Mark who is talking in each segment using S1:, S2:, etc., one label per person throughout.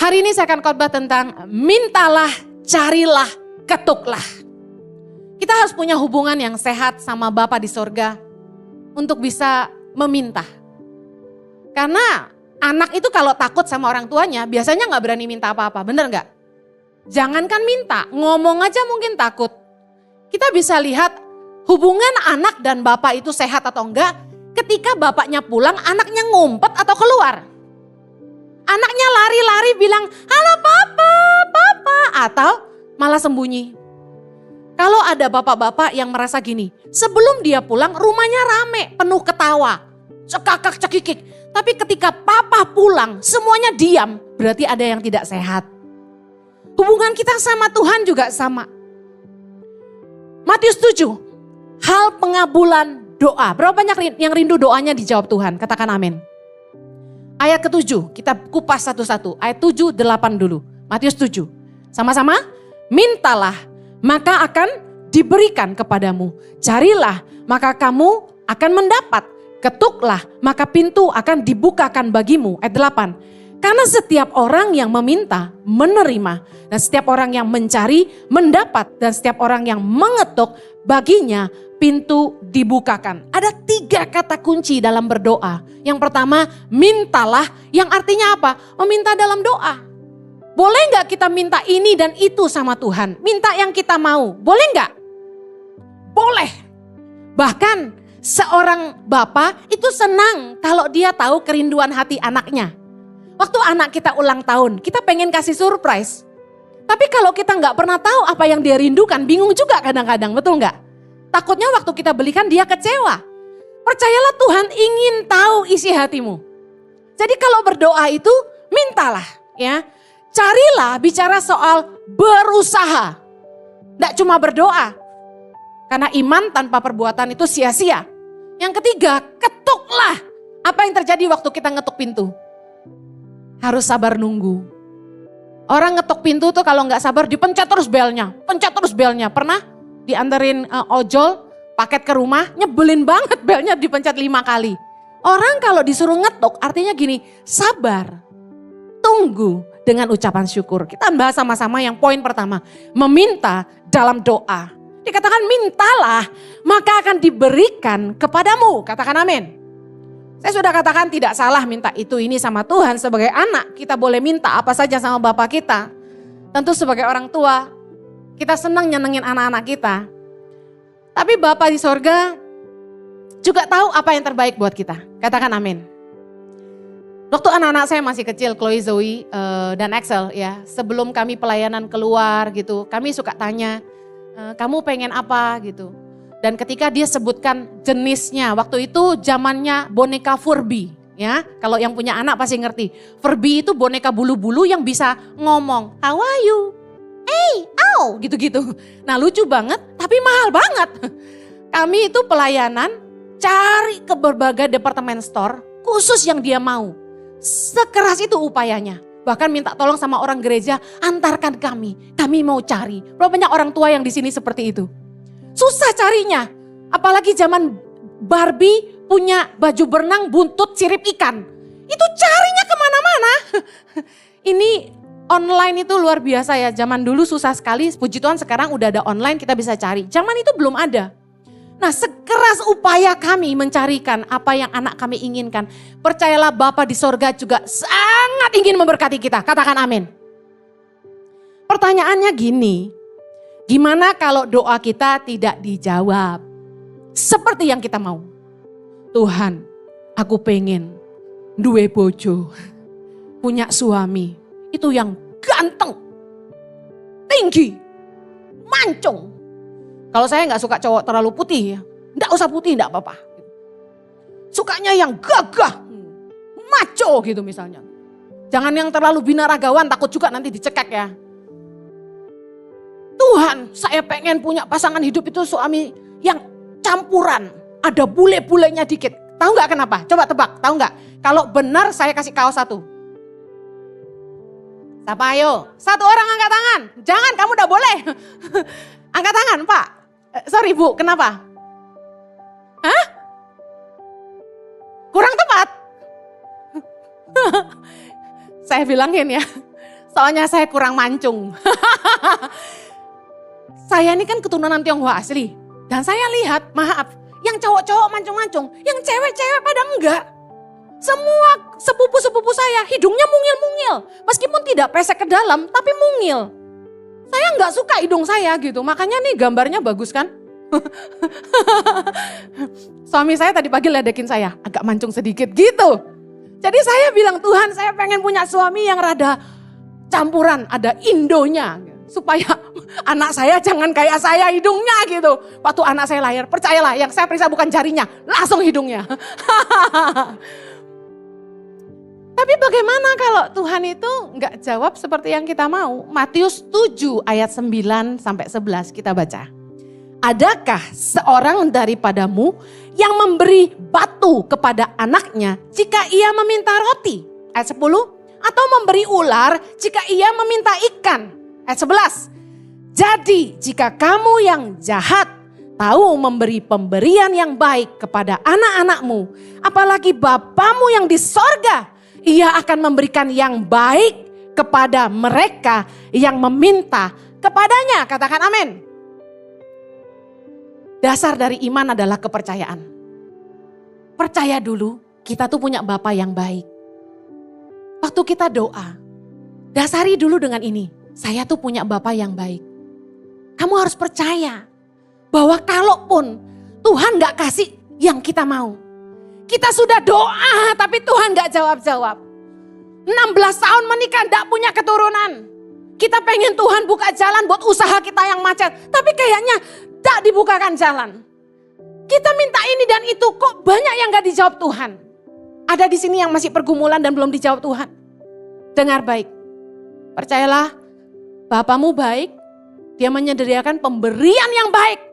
S1: Hari ini saya akan khotbah tentang mintalah, carilah, ketuklah. Kita harus punya hubungan yang sehat sama Bapa di sorga untuk bisa meminta. Karena anak itu kalau takut sama orang tuanya biasanya gak berani minta apa-apa, bener gak? Jangankan minta, ngomong aja mungkin takut. Kita bisa lihat hubungan anak dan bapak itu sehat atau enggak ketika bapaknya pulang anaknya ngumpet atau keluar. Anaknya lari-lari bilang, halo papa, papa, atau malah sembunyi. Kalau ada bapak-bapak yang merasa gini, sebelum dia pulang rumahnya rame, penuh ketawa, cekakak cekikik. Tapi ketika papa pulang semuanya diam, berarti ada yang tidak sehat. Hubungan kita sama Tuhan juga sama. Matius 7, hal pengabulan doa. Berapa banyak yang rindu doanya dijawab Tuhan? Katakan amin. Ayat ke-7, kita kupas satu-satu. Ayat 7, 8 dulu. Matius 7. Sama-sama, mintalah maka akan diberikan kepadamu. Carilah maka kamu akan mendapat. Ketuklah maka pintu akan dibukakan bagimu. Ayat 8. Karena setiap orang yang meminta, menerima. Dan setiap orang yang mencari, mendapat. Dan setiap orang yang mengetuk, baginya pintu dibukakan. Ada 3 kata kunci dalam berdoa. Yang pertama, mintalah, yang artinya apa? Meminta dalam doa. Boleh gak kita minta ini dan itu sama Tuhan? Minta yang kita mau, boleh gak? Boleh. Bahkan seorang bapak itu senang kalau dia tahu kerinduan hati anaknya. Waktu anak kita ulang tahun, kita pengen kasih surprise. Tapi kalau kita gak pernah tahu apa yang dia rindukan, bingung juga kadang-kadang, betul gak? Takutnya waktu kita belikan dia kecewa. Percayalah Tuhan ingin tahu isi hatimu. Jadi kalau berdoa itu mintalah ya. Carilah bicara soal berusaha. Tidak cuma berdoa. Karena iman tanpa perbuatan itu sia-sia. Yang ketiga, ketuklah. Apa yang terjadi waktu kita ngetuk pintu? Harus sabar nunggu. Orang ngetuk pintu tuh kalau nggak sabar dipencet terus belnya. Pencet terus belnya. Pernah? Dianterin ojol, paket ke rumah, nyebelin banget belnya dipencet 5 kali. Orang kalau disuruh ngetuk artinya gini, sabar, tunggu dengan ucapan syukur. Kita bahas sama-sama yang poin pertama, meminta dalam doa. Dikatakan mintalah, maka akan diberikan kepadamu. Katakan amin. Saya sudah katakan tidak salah minta itu ini sama Tuhan sebagai anak. Kita boleh minta apa saja sama Bapak kita. Tentu sebagai orang tua, kita senang nyenengin anak-anak kita. Tapi Bapa di sorga juga tahu apa yang terbaik buat kita. Katakan amin. Waktu anak-anak saya masih kecil, Chloe, Zoe, dan Axel ya. Sebelum kami pelayanan keluar gitu, kami suka tanya, kamu pengen apa gitu. Dan ketika dia sebutkan jenisnya, waktu itu zamannya boneka Furby. Ya, kalau yang punya anak pasti ngerti. Furby itu boneka bulu-bulu yang bisa ngomong, how are you? Au, gitu-gitu. Nah lucu banget, tapi mahal banget. Kami itu pelayanan cari ke berbagai departemen store khusus yang dia mau. Sekeras itu upayanya. Bahkan minta tolong sama orang gereja, antarkan kami mau cari. Berapa banyak orang tua yang di sini seperti itu? Susah carinya. Apalagi zaman Barbie punya baju berenang buntut sirip ikan. Itu carinya kemana-mana. Ini online itu luar biasa ya, zaman dulu susah sekali, puji Tuhan sekarang udah ada online kita bisa cari. Zaman itu belum ada. Nah sekeras upaya kami mencarikan apa yang anak kami inginkan. Percayalah Bapa di sorga juga sangat ingin memberkati kita, katakan amin. Pertanyaannya gini, gimana kalau doa kita tidak dijawab? Seperti yang kita mau. Tuhan, aku pengen duwe bojo, punya suami. Itu yang ganteng, tinggi, mancung. Kalau saya nggak suka cowok terlalu putih ya, nggak usah putih nggak apa-apa. Sukanya yang gagah, maco gitu misalnya. Jangan yang terlalu binaragawan, takut juga nanti dicekek ya. Tuhan, saya pengen punya pasangan hidup itu suami yang campuran, ada bule-bulenya dikit. Tahu nggak kenapa? Coba tebak, tahu nggak? Kalau benar saya kasih kaos 1. Siapa ayo? 1 orang angkat tangan. Jangan, kamu udah boleh. Angkat tangan Pak. Sorry Bu, kenapa? Hah? Kurang tepat? Saya bilangin ya. Soalnya saya kurang mancung. Saya ini kan keturunan Tionghoa asli. Dan saya lihat, maaf, yang cowok-cowok mancung-mancung, yang cewek-cewek pada enggak. Semua sepupu-sepupu saya hidungnya mungil-mungil. Meskipun tidak pesek ke dalam, tapi mungil. Saya enggak suka hidung saya gitu. Makanya nih gambarnya bagus kan? Suami saya tadi pagi ledekin saya, agak mancung sedikit gitu. Jadi saya bilang, Tuhan saya pengen punya suami yang rada campuran, ada Indonya. Supaya anak saya jangan kayak saya hidungnya gitu. Waktu anak saya lahir, percayalah yang saya periksa bukan jarinya, langsung hidungnya. Tapi bagaimana kalau Tuhan itu enggak jawab seperti yang kita mau? Matius 7 ayat 9 sampai 11 kita baca. Adakah seorang daripadamu yang memberi batu kepada anaknya jika ia meminta roti? Ayat 10. Atau memberi ular jika ia meminta ikan? Ayat 11. Jadi jika kamu yang jahat tahu memberi pemberian yang baik kepada anak-anakmu, apalagi Bapamu yang di sorga, ia akan memberikan yang baik kepada mereka yang meminta kepadanya. Katakan amin. Dasar dari iman adalah kepercayaan. Percaya dulu kita tuh punya Bapa yang baik. Waktu kita doa, dasari dulu dengan ini. Saya tuh punya Bapa yang baik. Kamu harus percaya bahwa kalaupun Tuhan gak kasih yang kita mau. Kita sudah doa tapi Tuhan gak jawab-jawab. 16 tahun menikah gak punya keturunan. Kita pengen Tuhan buka jalan buat usaha kita yang macet. Tapi kayaknya gak dibukakan jalan. Kita minta ini dan itu kok banyak yang gak dijawab Tuhan. Ada di sini yang masih pergumulan dan belum dijawab Tuhan. Dengar baik. Percayalah. Bapamu baik, dia menyediakan pemberian yang baik.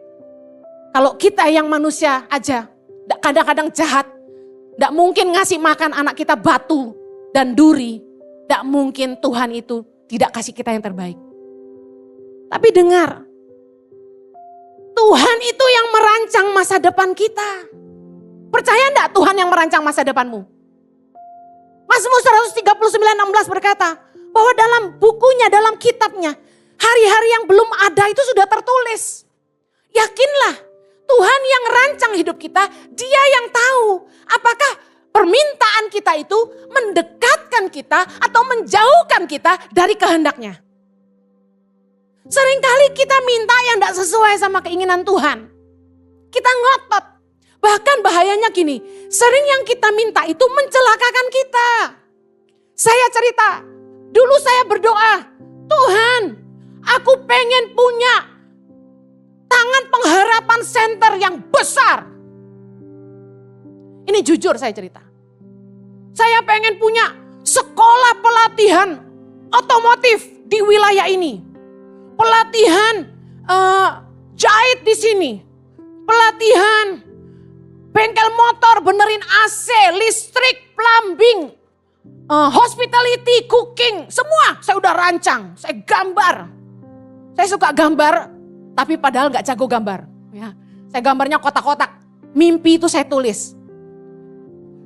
S1: Kalau kita yang manusia aja, kadang-kadang jahat, tidak mungkin ngasih makan anak kita batu dan duri. Tidak mungkin Tuhan itu tidak kasih kita yang terbaik. Tapi dengar, Tuhan itu yang merancang masa depan kita. Percaya enggak Tuhan yang merancang masa depanmu? Mazmur 139:16 berkata, bahwa dalam bukunya, dalam kitabnya, hari-hari yang belum ada itu sudah tertulis. Yakinlah, Tuhan yang rancang hidup kita, Dia yang tahu apakah permintaan kita itu mendekatkan kita atau menjauhkan kita dari kehendaknya. Seringkali kita minta yang tidak sesuai sama keinginan Tuhan. Kita ngotot. Bahkan bahayanya gini, sering yang kita minta itu mencelakakan kita. Saya cerita, dulu saya berdoa, Tuhan, aku pengen punya tangan pengharapan center yang besar. Ini jujur saya cerita. Saya pengen punya sekolah pelatihan otomotif di wilayah ini. Pelatihan jahit di sini. Pelatihan bengkel motor, benerin AC, listrik, plumbing, hospitality, cooking, semua saya udah rancang, saya gambar. Saya suka gambar, tapi padahal gak jago gambar. Ya, saya gambarnya kotak-kotak, mimpi itu saya tulis.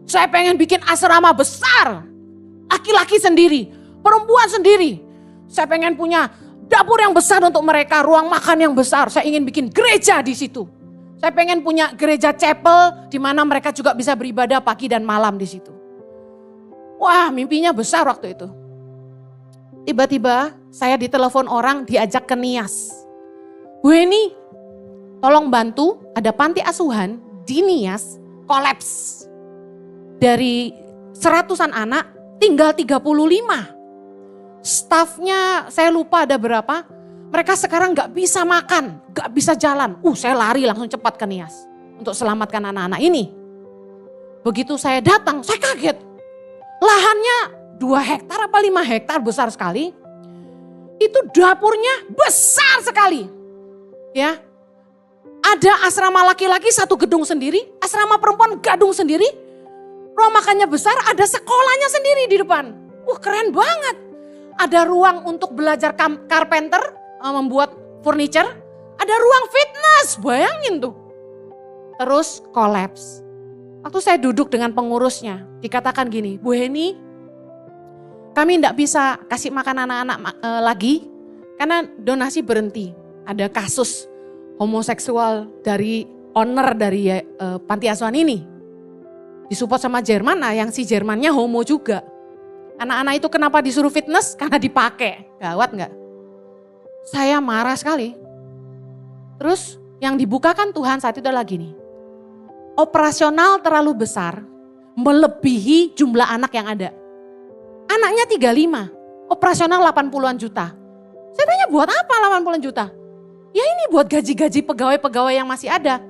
S1: Saya pengen bikin asrama besar, laki-laki sendiri, perempuan sendiri. Saya pengen punya dapur yang besar untuk mereka, ruang makan yang besar. Saya ingin bikin gereja di situ. Saya pengen punya gereja chapel di mana mereka juga bisa beribadah pagi dan malam di situ. Wah, mimpinya besar waktu itu. Tiba-tiba saya ditelepon orang, diajak ke Nias. Bu Eni, tolong bantu, ada panti asuhan di Nias kolaps. Dari 100-an anak tinggal 35. Stafnya saya lupa ada berapa. Mereka sekarang gak bisa makan, gak bisa jalan. Saya lari langsung cepat ke Nias untuk selamatkan anak-anak ini. Begitu saya datang, saya kaget. Lahannya 2 hektar apa 5 hektar, besar sekali. Itu dapurnya besar sekali. Ya, ada asrama laki-laki 1 gedung sendiri, asrama perempuan gedung sendiri. Ruang makannya besar, ada sekolahnya sendiri di depan. Keren banget. Ada ruang untuk belajar carpenter, membuat furniture. Ada ruang fitness, bayangin tuh. Terus kolaps. Waktu saya duduk dengan pengurusnya, dikatakan gini, Bu Heni, Kami tidak bisa kasih makan anak-anak lagi karena donasi berhenti. Ada kasus homoseksual dari owner dari panti asuhan ini. Disupport sama Jerman, nah yang si Jermannya homo juga. Anak-anak itu kenapa disuruh fitness? Karena dipakai. Gawat nggak? Saya marah sekali. Terus yang dibukakan Tuhan saat itu adalah gini. Operasional terlalu besar, melebihi jumlah anak yang ada. Anaknya 35, operasional 80-an juta. Saya tanya buat apa 80 juta? Ya ini buat gaji-gaji pegawai-pegawai yang masih ada.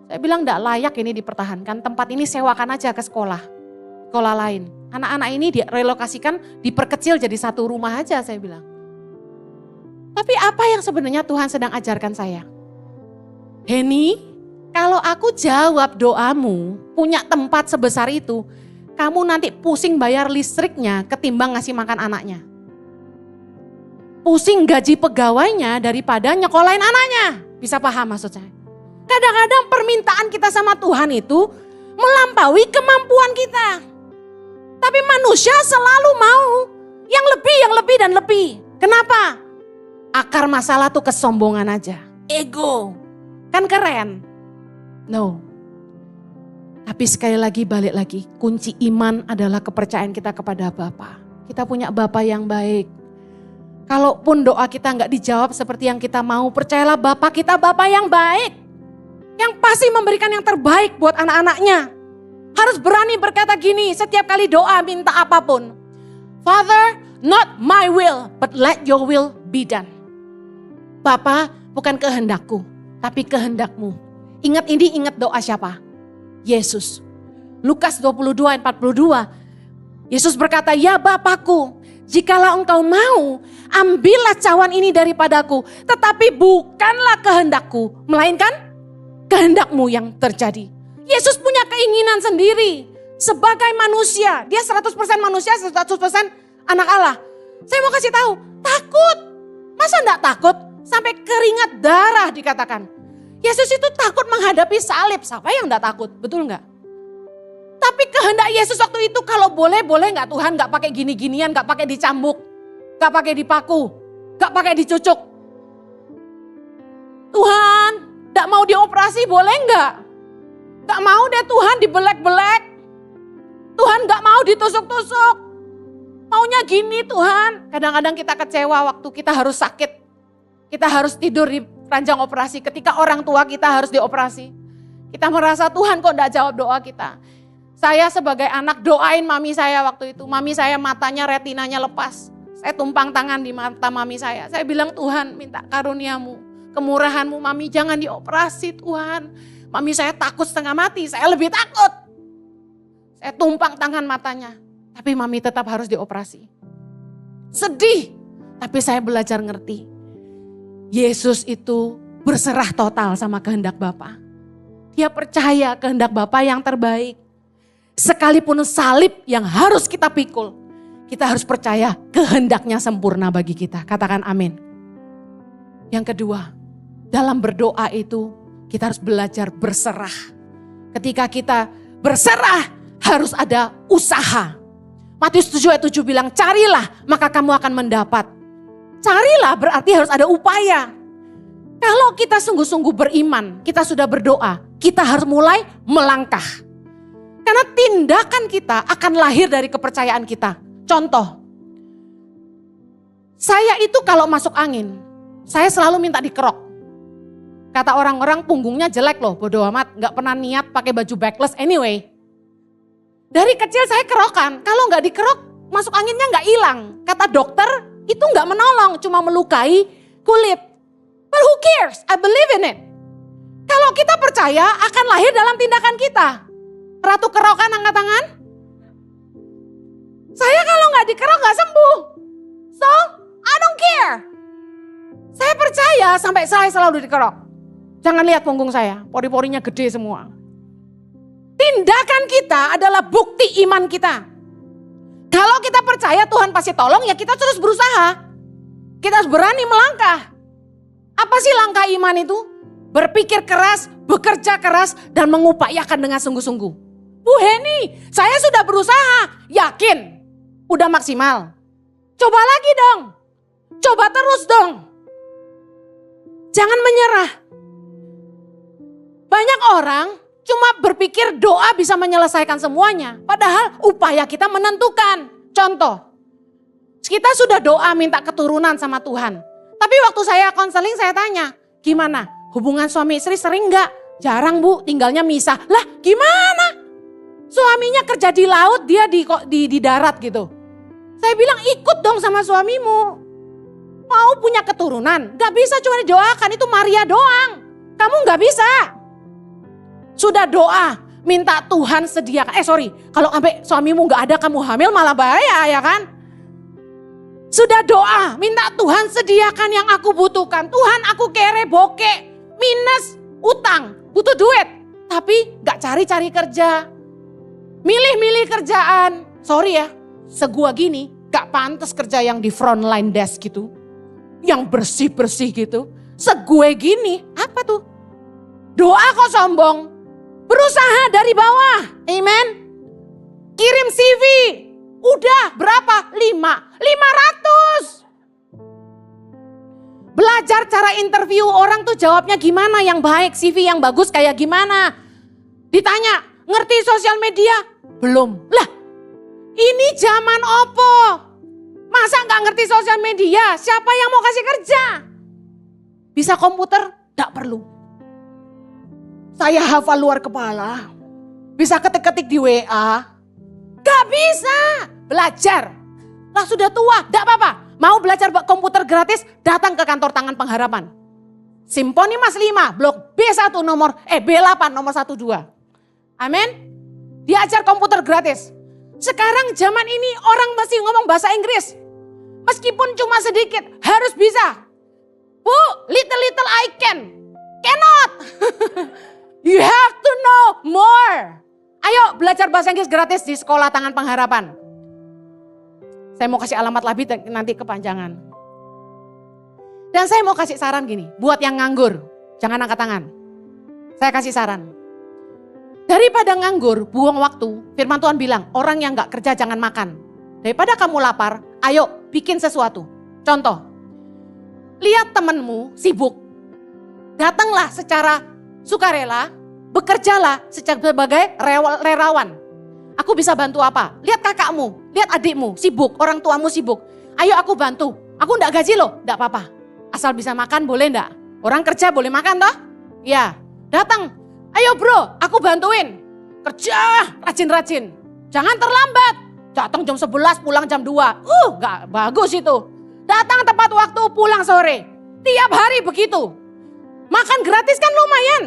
S1: Saya bilang enggak layak ini dipertahankan, tempat ini sewakan aja ke sekolah lain. Anak-anak ini direlokasikan, diperkecil jadi satu rumah aja saya bilang. Tapi apa yang sebenarnya Tuhan sedang ajarkan saya? Heni, kalau aku jawab doamu, punya tempat sebesar itu, kamu nanti pusing bayar listriknya ketimbang ngasih makan anaknya. Pusing gaji pegawainya daripada nyekolahin anaknya. Bisa paham maksud saya? Kadang-kadang permintaan kita sama Tuhan itu melampaui kemampuan kita. Tapi manusia selalu mau yang lebih dan lebih. Kenapa? Akar masalah tuh kesombongan aja. Ego. Kan keren. No. Tapi sekali lagi balik lagi. Kunci iman adalah kepercayaan kita kepada Bapa. Kita punya Bapa yang baik. Kalaupun doa kita nggak dijawab seperti yang kita mau, percayalah Bapa kita Bapa yang baik. Yang pasti memberikan yang terbaik buat anak-anaknya. Harus berani berkata gini setiap kali doa minta apapun. Father, not my will, but let your will be done. Bapa, bukan kehendakku, tapi kehendakmu. Ingat ini, ingat doa siapa? Yesus. Lukas 22 ayat 42. Yesus berkata, ya Bapakku, jikalau engkau mau, ambillah cawan ini daripadaku. Tetapi bukanlah kehendakku, melainkan kehendakmu yang terjadi. Yesus punya keinginan sendiri. Sebagai manusia, dia 100% manusia, 100% anak Allah. Saya mau kasih tahu, takut. Masa enggak takut? Sampai keringat darah dikatakan. Yesus itu takut menghadapi salib. Siapa yang enggak takut? Betul enggak? Tapi kehendak Yesus waktu itu kalau boleh enggak Tuhan enggak pakai gini-ginian, enggak pakai dicambuk, enggak pakai dipaku, enggak pakai dicucuk. Tuhan, enggak mau dioperasi boleh enggak? Enggak mau deh Tuhan dibelek-belek. Tuhan enggak mau ditusuk-tusuk. Maunya gini Tuhan. Kadang-kadang kita kecewa waktu kita harus sakit. Kita harus tidur di ranjang operasi ketika orang tua kita harus dioperasi. Kita merasa Tuhan kok enggak jawab doa kita. Saya sebagai anak doain mami saya waktu itu. Mami saya matanya retinanya lepas. Saya tumpang tangan di mata mami saya. Saya bilang Tuhan minta karuniamu, kemurahanmu mami jangan dioperasi Tuhan. Mami saya takut setengah mati, saya lebih takut. Saya tumpang tangan matanya. Tapi mami tetap harus dioperasi. Sedih, tapi saya belajar ngerti. Yesus itu berserah total sama kehendak Bapa. Dia percaya kehendak Bapa yang terbaik. Sekalipun salib yang harus kita pikul, kita harus percaya kehendaknya sempurna bagi kita. Katakan amin. Yang kedua, dalam berdoa itu kita harus belajar berserah. Ketika kita berserah harus ada usaha. Matius 7 ayat 7 bilang carilah maka kamu akan mendapat. Carilah berarti harus ada upaya. Kalau kita sungguh-sungguh beriman, kita sudah berdoa, kita harus mulai melangkah. Karena tindakan kita akan lahir dari kepercayaan kita. Contoh, saya itu kalau masuk angin, saya selalu minta dikerok. Kata orang-orang punggungnya jelek loh, bodo amat, gak pernah niat pakai baju backless anyway. Dari kecil saya kerokan, kalau gak dikerok masuk anginnya gak hilang. Kata dokter itu gak menolong, cuma melukai kulit. But who cares? I believe in it. Kalau kita percaya akan lahir dalam tindakan kita. Ratu kerokan angkat tangan. Saya kalau gak dikerok gak sembuh. So I don't care. Saya percaya sampai saya selalu dikerok. Jangan lihat punggung saya, pori-porinya gede semua. Tindakan kita adalah bukti iman kita. Kalau kita percaya Tuhan pasti tolong, ya kita terus berusaha. Kita harus berani melangkah. Apa sih langkah iman itu? Berpikir keras, bekerja keras, dan mengupayakan dengan sungguh-sungguh. Bu Heni, saya sudah berusaha, yakin. Udah maksimal. Coba lagi dong. Coba terus dong. Jangan menyerah. Banyak orang cuma berpikir doa bisa menyelesaikan semuanya. Padahal upaya kita menentukan. Contoh, kita sudah doa minta keturunan sama Tuhan. Tapi waktu saya konseling saya tanya, gimana? Hubungan suami istri sering gak? Jarang bu, tinggalnya misah. Lah gimana? Suaminya kerja di laut, dia di darat gitu. Saya bilang ikut dong sama suamimu. Mau punya keturunan, gak bisa cuma didoakan, itu Maria doang. Kamu gak bisa. Sudah doa, minta Tuhan sediakan. Kalau sampai suamimu gak ada kamu hamil malah bahaya ya kan. Sudah doa, minta Tuhan sediakan yang aku butuhkan. Tuhan aku kere bokek, minus utang, butuh duit. Tapi gak cari-cari kerja. Milih-milih kerjaan. Sorry ya, segua gini gak pantas kerja yang di front line desk gitu. Yang bersih-bersih gitu. Segue gini, apa tuh? Doa kok sombong. Berusaha dari bawah, amen. Kirim CV, udah berapa? 500. Belajar cara interview orang tuh jawabnya gimana yang baik, CV yang bagus kayak gimana. Ditanya, ngerti sosial media? Belum. Lah, ini zaman opo? Masa gak ngerti sosial media? Siapa yang mau kasih kerja? Bisa komputer? Gak perlu. Saya hafal luar kepala. Bisa ketik-ketik di WA? Gak bisa. Belajar. Lah sudah tua, gak apa-apa. Mau belajar komputer gratis, datang ke kantor Tangan Pengharapan. Simponi Mas 5, blok B1 B8 nomor 12. Amin. Diajar komputer gratis. Sekarang zaman ini orang masih ngomong bahasa Inggris. Meskipun cuma sedikit, harus bisa. Bu, little I cannot. You have to know more. Ayo belajar bahasa Inggris gratis di sekolah Tangan Pengharapan. Saya mau kasih alamat lebih nanti kepanjangan. Dan saya mau kasih saran gini, buat yang nganggur, jangan angkat tangan. Saya kasih saran. Daripada nganggur, buang waktu, firman Tuhan bilang, orang yang gak kerja jangan makan. Daripada kamu lapar, ayo bikin sesuatu. Contoh, lihat temenmu sibuk. Datanglah secara sukarela, bekerjalah sebagai relawan. Aku bisa bantu apa? Lihat kakakmu, lihat adikmu sibuk, orang tuamu sibuk. Ayo aku bantu, aku gak gaji loh, gak apa-apa. Asal bisa makan boleh gak? Orang kerja boleh makan toh? Ya, datang. Ayo bro, aku bantuin. Kerja rajin-rajin. Jangan terlambat. Datang jam 11, pulang jam 2. Gak bagus itu. Datang tepat waktu, pulang sore. Tiap hari begitu. Makan gratis kan lumayan.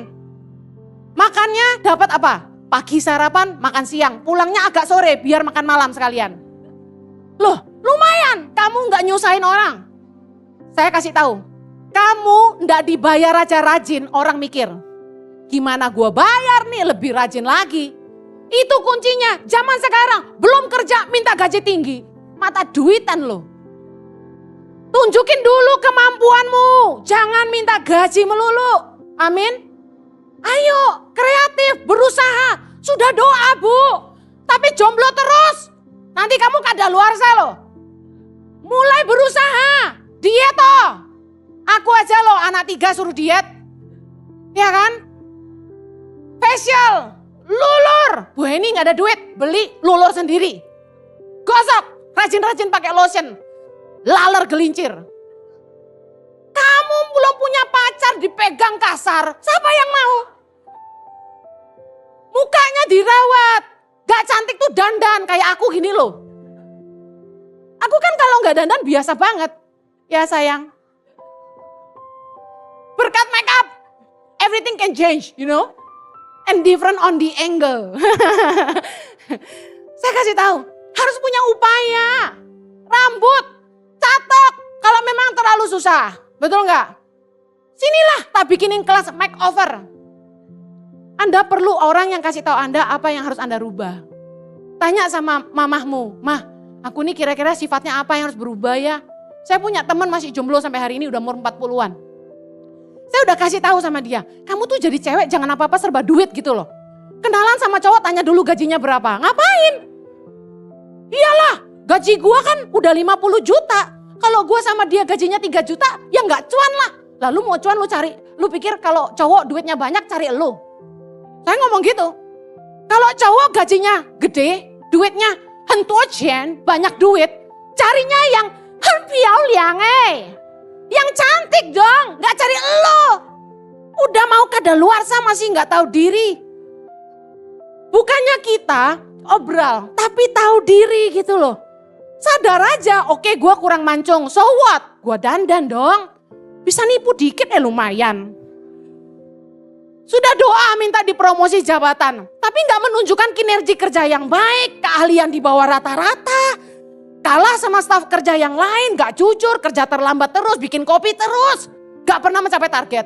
S1: Makannya dapat apa? Pagi sarapan, makan siang. Pulangnya agak sore, biar makan malam sekalian. Loh, lumayan. Kamu gak nyusahin orang. Saya kasih tahu. Kamu gak dibayar aja rajin, orang mikir. Gimana gue bayar nih lebih rajin lagi. Itu kuncinya. Zaman sekarang belum kerja minta gaji tinggi. Mata duitan loh. Tunjukin dulu kemampuanmu. Jangan minta gaji melulu. Amin. Ayo kreatif berusaha. Sudah doa bu. Tapi jomblo terus. Nanti kamu kadaluarsa loh. Mulai berusaha. Diet toh. Aku aja loh anak 3 suruh diet. Ya kan? Facial, lulur. Bu ini gak ada duit, beli lulur sendiri. Gosok, rajin-rajin pakai lotion. Laler gelincir. Kamu belum punya pacar dipegang kasar, siapa yang mau? Mukanya dirawat, gak cantik tuh dandan kayak aku gini loh. Aku kan kalau gak dandan biasa banget. Ya sayang. Berkat make up, everything can change, you know. And different on the angle. Saya kasih tahu, harus punya upaya. Rambut, catok kalau memang terlalu susah. Betul nggak? Sinilah tak bikinin kelas makeover. Anda perlu orang yang kasih tahu Anda apa yang harus Anda rubah. Tanya sama mamahmu, mah aku nih kira-kira sifatnya apa yang harus berubah ya. Saya punya teman masih jomblo sampai hari ini udah umur 40-an. Saya udah kasih tahu sama dia, kamu tuh jadi cewek jangan apa-apa serba duit gitu loh. Kenalan sama cowok tanya dulu gajinya berapa, ngapain? Iyalah, Gaji gue kan udah 50 juta. Kalau gue sama dia gajinya 3 juta, ya gak cuan lah. Lalu mau cuan lu cari, lu pikir kalau cowok duitnya banyak cari lu. Saya ngomong gitu. Kalau cowok gajinya gede, duitnya hentuochen, banyak duit, carinya yang henpiauliang yang cantik dong, gak cari elu. Udah mau kadaluarsa masih gak tahu diri. Bukannya kita obral, tapi tahu diri gitu loh. Sadar aja, oke gue kurang mancung, so what? Gue dandan dong. Bisa nipu dikit lumayan. Sudah doa minta dipromosi jabatan, tapi gak menunjukkan kinerja kerja yang baik, keahlian di bawah rata-rata. Kalah sama staf kerja yang lain, gak jujur, kerja terlambat terus, bikin kopi terus. Gak pernah mencapai target.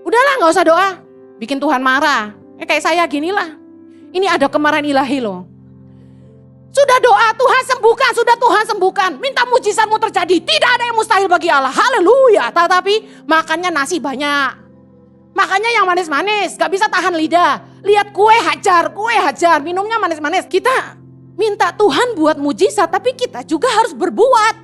S1: Udahlah gak usah doa, bikin Tuhan marah. Kayak saya ginilah. Ini ada kemarahan ilahi loh. Sudah doa Tuhan sembuhkan, sudah Tuhan sembuhkan. Minta mujizatmu terjadi, tidak ada yang mustahil bagi Allah. Haleluya. Tetapi makannya nasi banyak. Makannya yang manis-manis, gak bisa tahan lidah. Lihat kue hajar, minumnya manis-manis. Kita minta Tuhan buat mujizat, tapi kita juga harus berbuat.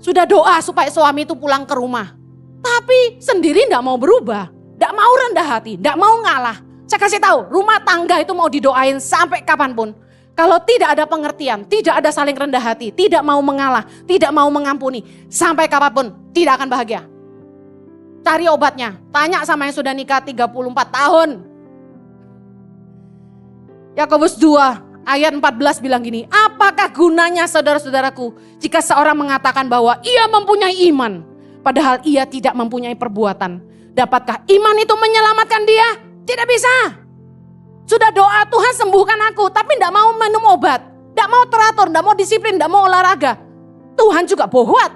S1: Sudah doa supaya suami itu pulang ke rumah. Tapi sendiri gak mau berubah, gak mau rendah hati, gak mau ngalah. Saya kasih tahu, rumah tangga itu mau didoain sampai kapanpun. Kalau tidak ada pengertian, tidak ada saling rendah hati, tidak mau mengalah, tidak mau mengampuni, sampai kapanpun tidak akan bahagia. Cari obatnya, tanya sama yang sudah nikah 34 tahun. Yakobus 2 ayat 14 bilang gini, apakah gunanya saudara-saudaraku jika seorang mengatakan bahwa ia mempunyai iman, padahal ia tidak mempunyai perbuatan. Dapatkah iman itu menyelamatkan dia? Tidak bisa. Sudah doa Tuhan sembuhkan aku, tapi tidak mau minum obat, tidak mau teratur, tidak mau disiplin, tidak mau olahraga. Tuhan juga bohwat.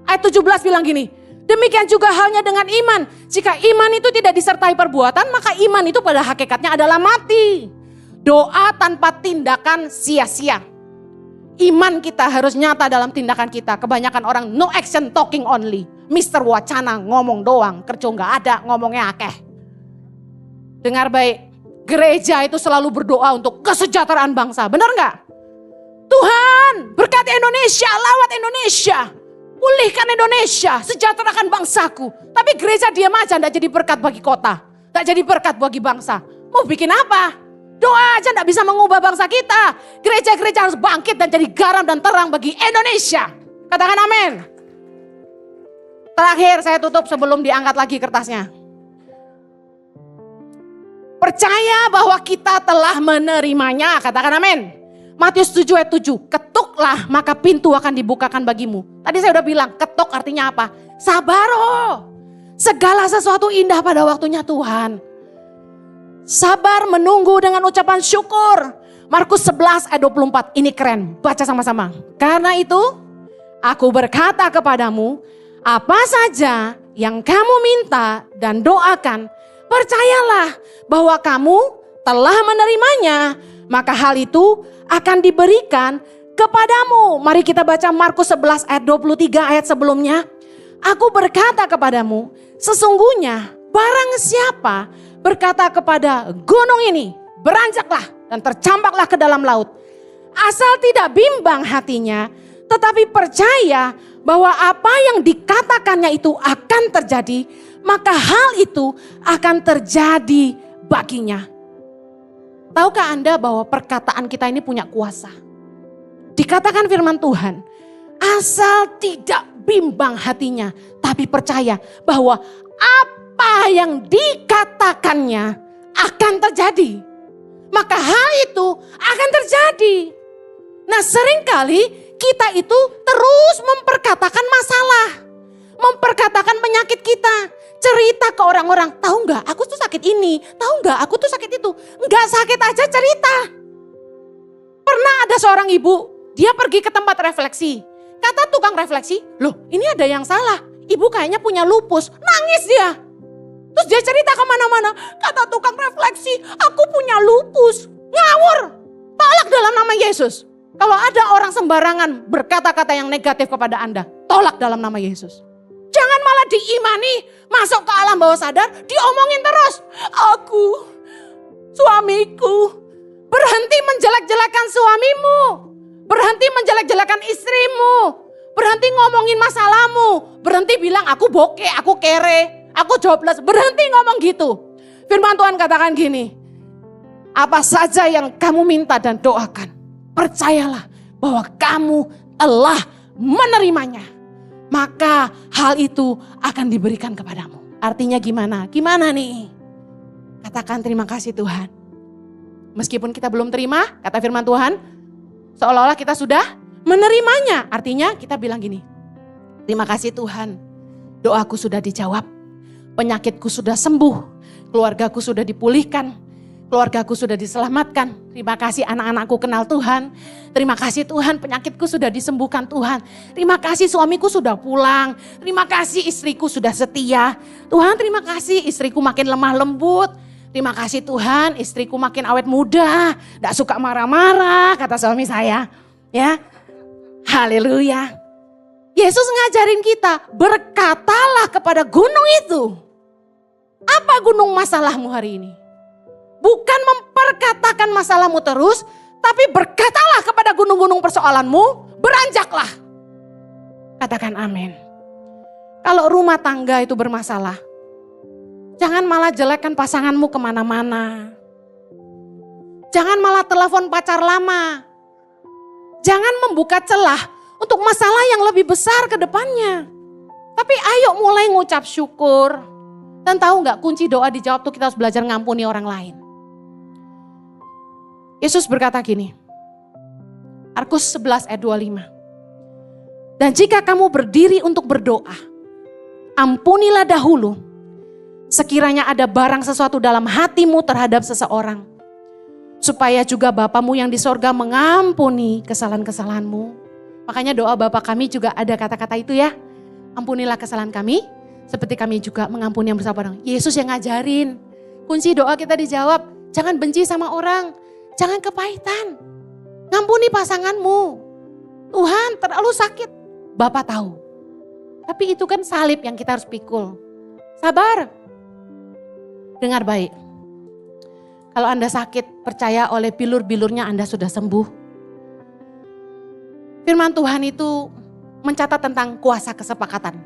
S1: Ayat 17 bilang gini, demikian juga halnya dengan iman. Jika iman itu tidak disertai perbuatan, maka iman itu pada hakikatnya adalah mati. Doa tanpa tindakan sia-sia. Iman kita harus nyata dalam tindakan kita. Kebanyakan orang no action talking only. Mister Wacana ngomong doang, kerja nggak ada, ngomongnya akeh. Dengar baik. Gereja itu selalu berdoa untuk kesejahteraan bangsa, benar nggak? Tuhan berkati Indonesia, lawat Indonesia, pulihkan Indonesia, sejahterakan bangsaku. Tapi gereja diam aja, nggak jadi berkat bagi kota, nggak jadi berkat bagi bangsa. Mau bikin apa? Doa aja nggak bisa mengubah bangsa kita. Gereja-gereja harus bangkit dan jadi garam dan terang bagi Indonesia. Katakan amin. Terakhir saya tutup sebelum diangkat lagi kertasnya. Percaya bahwa kita telah menerimanya, katakan amin. Matius 7 ayat 7, ketuklah maka pintu akan dibukakan bagimu. Tadi saya udah bilang, ketuk artinya apa? Sabaro. Segala sesuatu indah pada waktunya Tuhan. Sabar menunggu dengan ucapan syukur. Markus 11 ayat 24, ini keren, baca sama-sama. Karena itu, aku berkata kepadamu, apa saja yang kamu minta dan doakan, percayalah bahwa kamu telah menerimanya, maka hal itu akan diberikan kepadamu. Mari kita baca Markus 11 ayat 23 ayat sebelumnya. Aku berkata kepadamu, sesungguhnya barang siapa berkata kepada gunung ini, beranjaklah dan tercampaklah ke dalam laut. Asal tidak bimbang hatinya, tetapi percaya bahwa apa yang dikatakannya itu akan terjadi, maka hal itu akan terjadi baginya. Tahukah Anda bahwa perkataan kita ini punya kuasa? Dikatakan firman Tuhan, asal tidak bimbang hatinya, tapi percaya bahwa apa yang dikatakannya akan terjadi, maka hal itu akan terjadi. Nah, seringkali kita itu terus memperkatakan masalah, memperkatakan penyakit kita, cerita ke orang-orang, tahu nggak aku tuh sakit ini, tahu nggak aku tuh sakit itu. Nggak sakit aja cerita. Pernah ada seorang ibu, dia pergi ke tempat refleksi. Kata tukang refleksi, loh ini ada yang salah, ibu kayaknya punya lupus. Nangis dia. Terus dia cerita kemana-mana, kata tukang refleksi, aku punya lupus. Ngawur, tolak dalam nama Yesus. Kalau ada orang sembarangan berkata-kata yang negatif kepada Anda, tolak dalam nama Yesus. Jangan malah diimani, masuk ke alam bawah sadar, diomongin terus. Aku, suamiku, berhenti menjelek-jelekan suamimu. Berhenti menjelek-jelekan istrimu. Berhenti ngomongin masalahmu. Berhenti bilang aku bokeh, aku kere, aku jobless. Berhenti ngomong gitu. Firman Tuhan katakan gini. Apa saja yang kamu minta dan doakan, percayalah bahwa kamu telah menerimanya. Maka hal itu akan diberikan kepadamu. Artinya gimana? Gimana nih? Katakan terima kasih Tuhan. Meskipun kita belum terima, kata firman Tuhan, seolah-olah kita sudah menerimanya. Artinya kita bilang gini, terima kasih Tuhan, doaku sudah dijawab, penyakitku sudah sembuh, keluargaku sudah dipulihkan, keluargaku sudah diselamatkan. Terima kasih anak-anakku kenal Tuhan. Terima kasih Tuhan, penyakitku sudah disembuhkan Tuhan. Terima kasih suamiku sudah pulang. Terima kasih istriku sudah setia. Tuhan terima kasih istriku makin lemah lembut. Terima kasih Tuhan, istriku makin awet muda, gak suka marah-marah, kata suami saya. Ya, haleluya. Yesus ngajarin kita, berkatalah kepada gunung itu. Apa gunung masalahmu hari ini? Bukan memperkatakan masalahmu terus, tapi berkatalah kepada gunung-gunung persoalanmu, beranjaklah. Katakan amin. Kalau rumah tangga itu bermasalah, jangan malah jelekkan pasanganmu kemana-mana. Jangan malah telepon pacar lama. Jangan membuka celah untuk masalah yang lebih besar ke depannya. Tapi ayo mulai ngucap syukur. Dan tahu gak kunci doa dijawab tuh kita harus belajar ngampuni orang lain. Yesus berkata gini. Markus 11 ayat 25. Dan jika kamu berdiri untuk berdoa, ampunilah dahulu sekiranya ada barang sesuatu dalam hatimu terhadap seseorang. Supaya juga Bapamu yang di sorga mengampuni kesalahan-kesalahanmu. Makanya doa Bapa kami juga ada kata-kata itu ya. Ampunilah kesalahan kami, seperti kami juga mengampuni yang bersalah pada orang. Yesus yang ngajarin. Kunci doa kita dijawab. Jangan benci sama orang. Jangan kepahitan. Ngampuni pasanganmu. Tuhan terlalu sakit. Bapa tahu. Tapi itu kan salib yang kita harus pikul. Sabar. Dengar baik, kalau Anda sakit, percaya oleh bilur-bilurnya Anda sudah sembuh. Firman Tuhan itu mencatat tentang kuasa kesepakatan.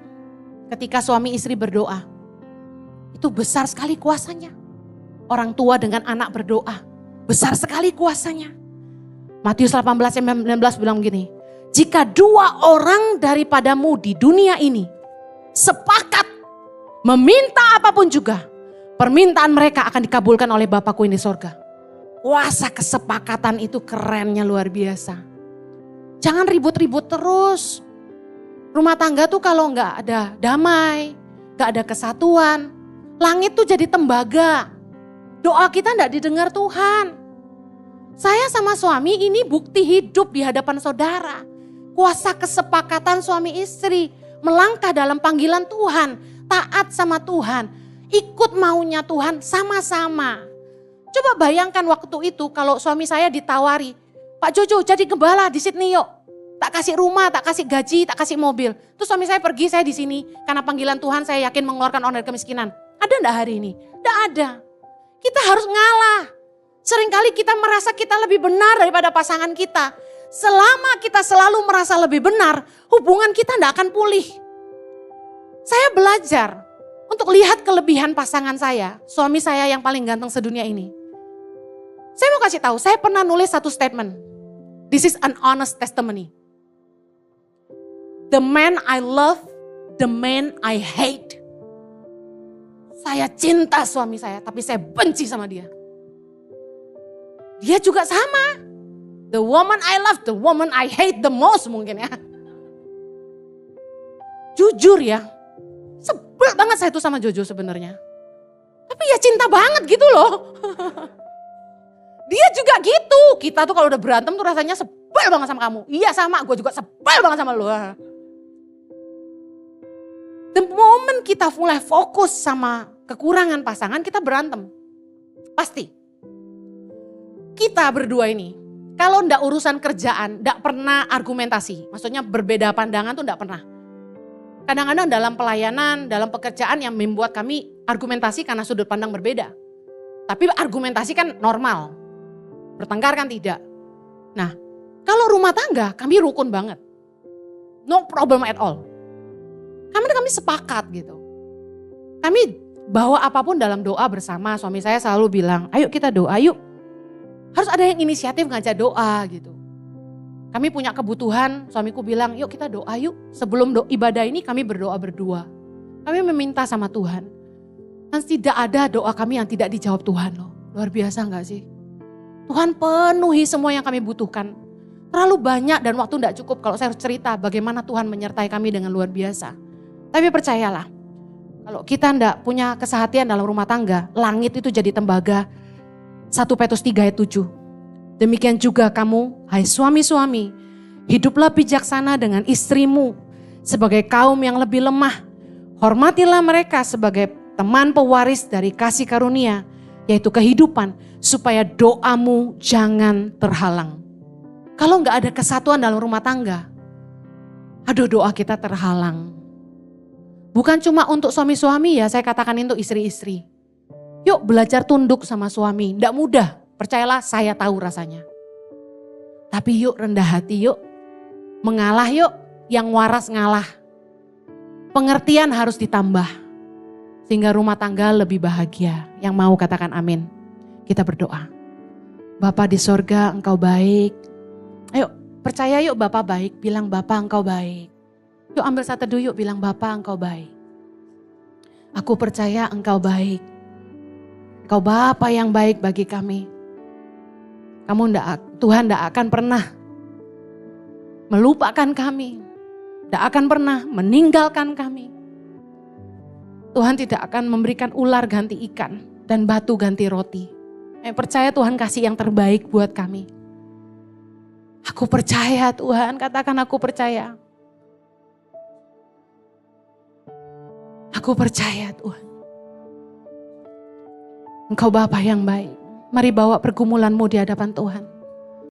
S1: Ketika suami istri berdoa, itu besar sekali kuasanya. Orang tua dengan anak berdoa, besar sekali kuasanya. Matius 18 ayat 19 bilang begini, jika dua orang daripadamu di dunia ini sepakat meminta apapun juga, permintaan mereka akan dikabulkan oleh Bapakku yang di sorga. Kuasa kesepakatan itu kerennya luar biasa. Jangan ribut-ribut terus. Rumah tangga tuh kalau gak ada damai, gak ada kesatuan, langit tuh jadi tembaga. Doa kita gak didengar Tuhan. Saya sama suami ini bukti hidup di hadapan saudara. Kuasa kesepakatan suami istri, melangkah dalam panggilan Tuhan, taat sama Tuhan. Ikut maunya Tuhan sama-sama. Coba bayangkan waktu itu kalau suami saya ditawari, Pak Jojo jadi gembala di Sydney yuk. Tak kasih rumah, tak kasih gaji, tak kasih mobil. Terus suami saya pergi, saya di sini. Karena panggilan Tuhan saya yakin mengeluarkan orang dari kemiskinan. Ada enggak hari ini? Enggak ada. Kita harus ngalah. Seringkali kita merasa kita lebih benar daripada pasangan kita. Selama kita selalu merasa lebih benar, hubungan kita enggak akan pulih. Saya belajar untuk lihat kelebihan pasangan saya, suami saya yang paling ganteng sedunia ini. Saya mau kasih tahu, saya pernah nulis satu statement. This is an honest testimony. The man I love, the man I hate. Saya cinta suami saya, tapi saya benci sama dia. Dia juga sama. The woman I love, the woman I hate the most mungkin ya. Jujur ya. Sebel banget saya tuh sama Jojo sebenarnya. Tapi ya cinta banget gitu loh. Dia juga gitu. Kita tuh kalau udah berantem tuh rasanya sebel banget sama kamu. Iya sama, gue juga sebel banget sama lo. The moment kita mulai fokus sama kekurangan pasangan, kita berantem. Pasti. Kita berdua ini, kalau ndak urusan kerjaan, ndak pernah argumentasi. Maksudnya berbeda pandangan tuh ndak pernah. Kadang-kadang dalam pelayanan, dalam pekerjaan yang membuat kami argumentasi karena sudut pandang berbeda. Tapi argumentasi kan normal, bertengkar kan tidak. Nah, Kalau rumah tangga kami rukun banget. No problem at all. Kami sepakat gitu. Kami bawa apapun dalam doa bersama. Suami saya selalu bilang, ayo kita doa yuk. Harus ada yang inisiatif ngajak doa gitu. Kami punya kebutuhan, suamiku bilang yuk kita doa yuk. Sebelum ibadah ini kami berdoa berdua. Kami meminta sama Tuhan. Dan tidak ada doa kami yang tidak dijawab Tuhan loh. Luar biasa gak sih? Tuhan penuhi semua yang kami butuhkan. Terlalu banyak dan waktu tidak cukup kalau saya harus cerita bagaimana Tuhan menyertai kami dengan luar biasa. Tapi percayalah, kalau kita tidak punya kesehatian dalam rumah tangga, langit itu jadi tembaga. 1 Petrus 3 ayat 7. Demikian juga kamu, hai suami-suami, hiduplah bijaksana dengan istrimu sebagai kaum yang lebih lemah. Hormatilah mereka sebagai teman pewaris dari kasih karunia, yaitu kehidupan, supaya doamu jangan terhalang. Kalau nggak ada kesatuan dalam rumah tangga, aduh doa kita terhalang. Bukan cuma untuk suami-suami ya, saya katakan untuk istri-istri. Yuk belajar tunduk sama suami, nggak mudah. Percayalah saya tahu rasanya. Tapi yuk rendah hati yuk. Mengalah yuk, yang waras ngalah. Pengertian harus ditambah. Sehingga rumah tangga lebih bahagia. Yang mau katakan amin. Kita berdoa. Bapa di sorga engkau baik. Ayo percaya yuk Bapa baik, bilang Bapa engkau baik. Yuk ambil satu teduh yuk bilang Bapa engkau baik. Aku percaya engkau baik. Engkau Bapa yang baik bagi kami. Tuhan tidak akan pernah melupakan kami. Tidak akan pernah meninggalkan kami. Tuhan tidak akan memberikan ular ganti ikan dan batu ganti roti. Saya percaya Tuhan kasih yang terbaik buat kami. Aku percaya Tuhan, katakan aku percaya. Aku percaya Tuhan. Engkau Bapa yang baik. Mari bawa pergumulanmu di hadapan Tuhan.